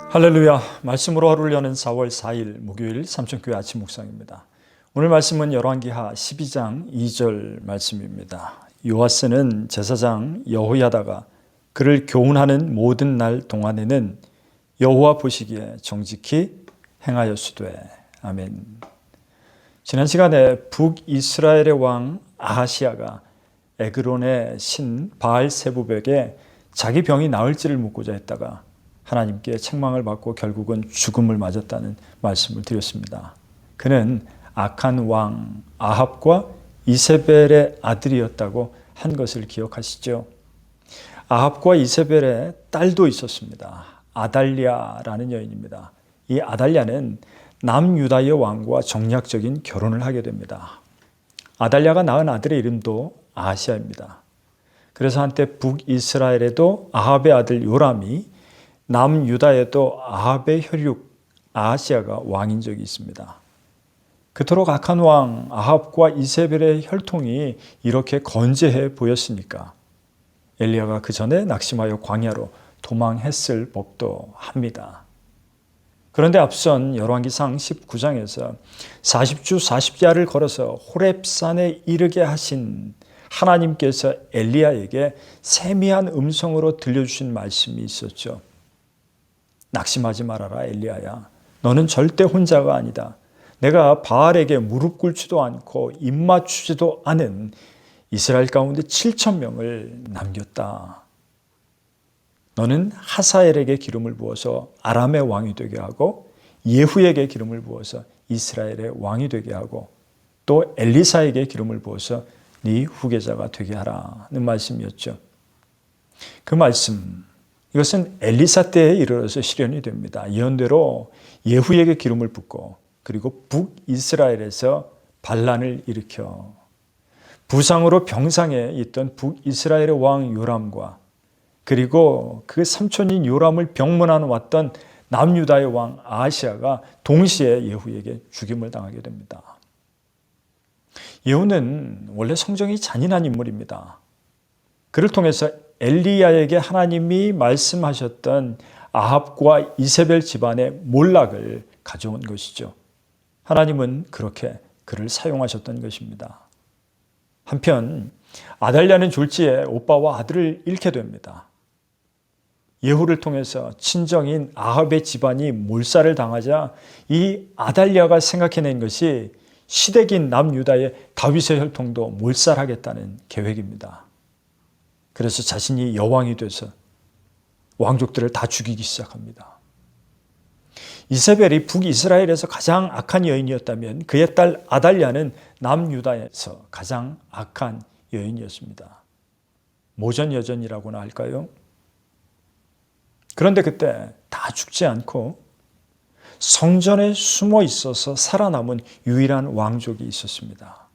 할렐루야. 말씀으로 하루를 여는 4월 4일 목요일 삼천교회 아침 묵상입니다. 오늘 말씀은 열왕기하 12장 2절 말씀입니다. 요아스는 제사장 여호야다가 그를 교훈하는 모든 날 동안에는 여호와 보시기에 정직히 행하였으되. 아멘. 지난 시간에 북이스라엘의 왕 아하시아가 에그론의 신 바알세부백에 자기 병이 나을지를 묻고자 했다가 하나님께 책망을 받고 결국은 죽음을 맞았다는 말씀을 드렸습니다. 그는 악한 왕 아합과 이세벨의 아들이었다고 한 것을 기억하시죠? 아합과 이세벨의 딸도 있었습니다. 아달랴라는 여인입니다. 이 아달랴는 남유다의 왕과 정략적인 결혼을 하게 됩니다. 아달랴가 낳은 아들의 이름도 아하시아입니다. 그래서 한때 북이스라엘에도 아합의 아들 요람이, 남유다에도 아합의 혈육 아하시아가 왕인 적이 있습니다. 그토록 악한 왕 아합과 이세벨의 혈통이 이렇게 건재해 보였으니까 엘리야가 그 전에 낙심하여 광야로 도망했을 법도 합니다. 그런데 앞선 열왕기상 19장에서 40주 40야를 걸어서 호렙산에 이르게 하신 하나님께서 엘리야에게 세미한 음성으로 들려주신 말씀이 있었죠. 낙심하지 말아라 엘리야야. 너는 절대 혼자가 아니다. 내가 바알에게 무릎 꿇지도 않고 입 맞추지도 않은 이스라엘 가운데 7,000명을 남겼다. 너는 하사엘에게 기름을 부어서 아람의 왕이 되게 하고 예후에게 기름을 부어서 이스라엘의 왕이 되게 하고 또 엘리사에게 기름을 부어서 네 후계자가 되게 하라는 말씀이었죠. 그 말씀, 이것은 엘리사 때에 이르러서 실현이 됩니다. 예언대로 예후에게 기름을 붓고 그리고 북이스라엘에서 반란을 일으켜 부상으로 병상에 있던 북이스라엘의 왕 요람과 그리고 그 삼촌인 요람을 병문안 왔던 남유다의 왕 아하시아가 동시에 예후에게 죽임을 당하게 됩니다. 예후는 원래 성정이 잔인한 인물입니다. 그를 통해서 엘리야에게 하나님이 말씀하셨던 아합과 이세벨 집안의 몰락을 가져온 것이죠. 하나님은 그렇게 그를 사용하셨던 것입니다. 한편 아달랴는 졸지에 오빠와 아들을 잃게 됩니다. 예후를 통해서 친정인 아합의 집안이 몰살을 당하자 이 아달랴가 생각해낸 것이 시댁인 남유다의 다윗의 혈통도 몰살하겠다는 계획입니다. 그래서 자신이 여왕이 돼서 왕족들을 다 죽이기 시작합니다. 이세벨이 북이스라엘에서 가장 악한 여인이었다면 그의 딸 아달랴는 남유다에서 가장 악한 여인이었습니다. 모전여전이라고나 할까요? 그런데 그때 다 죽지 않고 성전에 숨어 있어서 살아남은 유일한 왕족이 있었습니다.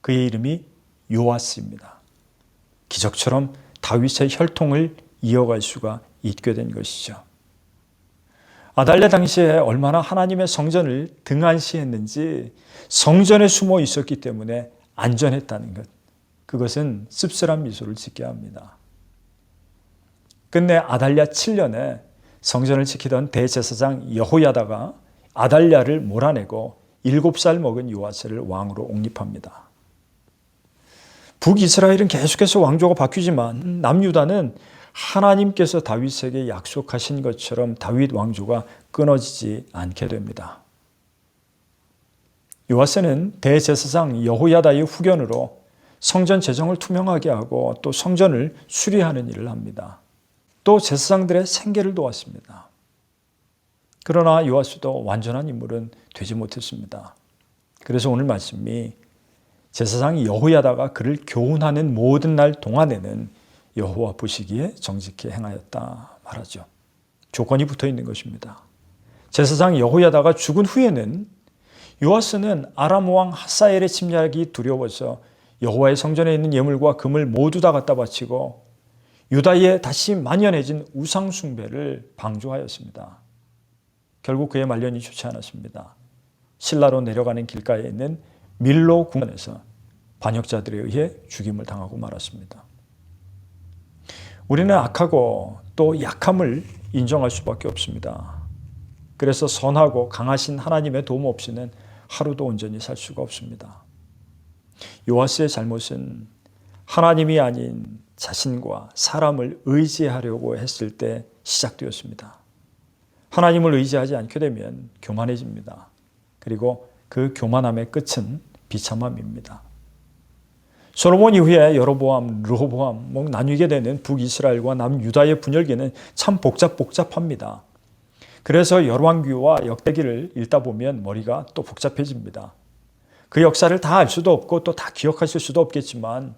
그의 이름이 요아스입니다. 기적처럼 다윗의 혈통을 이어갈 수가 있게 된 것이죠. 아달랴 당시에 얼마나 하나님의 성전을 등한시했는지 성전에 숨어 있었기 때문에 안전했다는 것, 그것은 씁쓸한 미소를 짓게 합니다. 끝내 아달랴 7년에 성전을 지키던 대제사장 여호야다가 아달랴를 몰아내고 7살 먹은 요아스를 왕으로 옹립합니다. 북이스라엘은 계속해서 왕조가 바뀌지만 남유다는 하나님께서 다윗에게 약속하신 것처럼 다윗 왕조가 끊어지지 않게 됩니다. 요아스는 대제사장 여호야다의 후견으로 성전 재정을 투명하게 하고 또 성전을 수리하는 일을 합니다. 또 제사장들의 생계를 도왔습니다. 그러나 요아스도 완전한 인물은 되지 못했습니다. 그래서 오늘 말씀이 제사장 여호야다가 그를 교훈하는 모든 날 동안에는 여호와 보시기에 정직히 행하였다 말하죠. 조건이 붙어 있는 것입니다. 제사장 여호야다가 죽은 후에는 요아스는 아람 왕 하사엘의 침략이 두려워서 여호와의 성전에 있는 예물과 금을 모두 다 갖다 바치고 유다에 다시 만연해진 우상 숭배를 방조하였습니다. 결국 그의 말년이 좋지 않았습니다. 실라로 내려가는 길가에 있는 밀로 궁전에서 반역자들에 의해 죽임을 당하고 말았습니다. 우리는 악하고 또 약함을 인정할 수밖에 없습니다. 그래서 선하고 강하신 하나님의 도움 없이는 하루도 온전히 살 수가 없습니다. 요아스의 잘못은 하나님이 아닌 자신과 사람을 의지하려고 했을 때 시작되었습니다. 하나님을 의지하지 않게 되면 교만해집니다. 그리고 그 교만함의 끝은 비참함입니다. 솔로몬 이후에 여로보암, 르호보암 나뉘게 되는 북이스라엘과 남유다의 분열기는 참 복잡합니다. 그래서 열왕기와 역대기를 읽다 보면 머리가 또 복잡해집니다. 그 역사를 다 알 수도 없고 또 다 기억하실 수도 없겠지만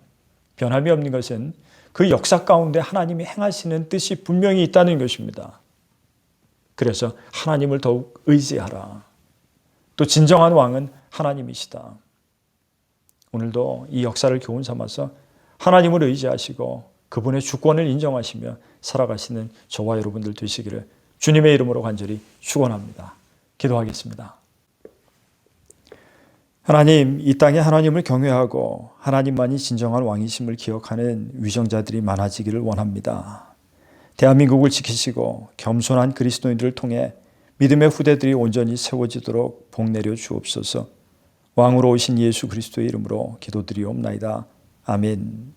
변함이 없는 것은 그 역사 가운데 하나님이 행하시는 뜻이 분명히 있다는 것입니다. 그래서 하나님을 더욱 의지하라. 또 진정한 왕은 하나님이시다. 오늘도 이 역사를 교훈 삼아서 하나님을 의지하시고 그분의 주권을 인정하시며 살아가시는 저와 여러분들 되시기를 주님의 이름으로 간절히 축원합니다. 기도하겠습니다. 하나님, 이 땅에 하나님을 경외하고 하나님만이 진정한 왕이심을 기억하는 위정자들이 많아지기를 원합니다. 대한민국을 지키시고 겸손한 그리스도인들을 통해 믿음의 후대들이 온전히 세워지도록 복 내려 주옵소서. 왕으로 오신 예수 그리스도의 이름으로 기도드리옵나이다. 아멘.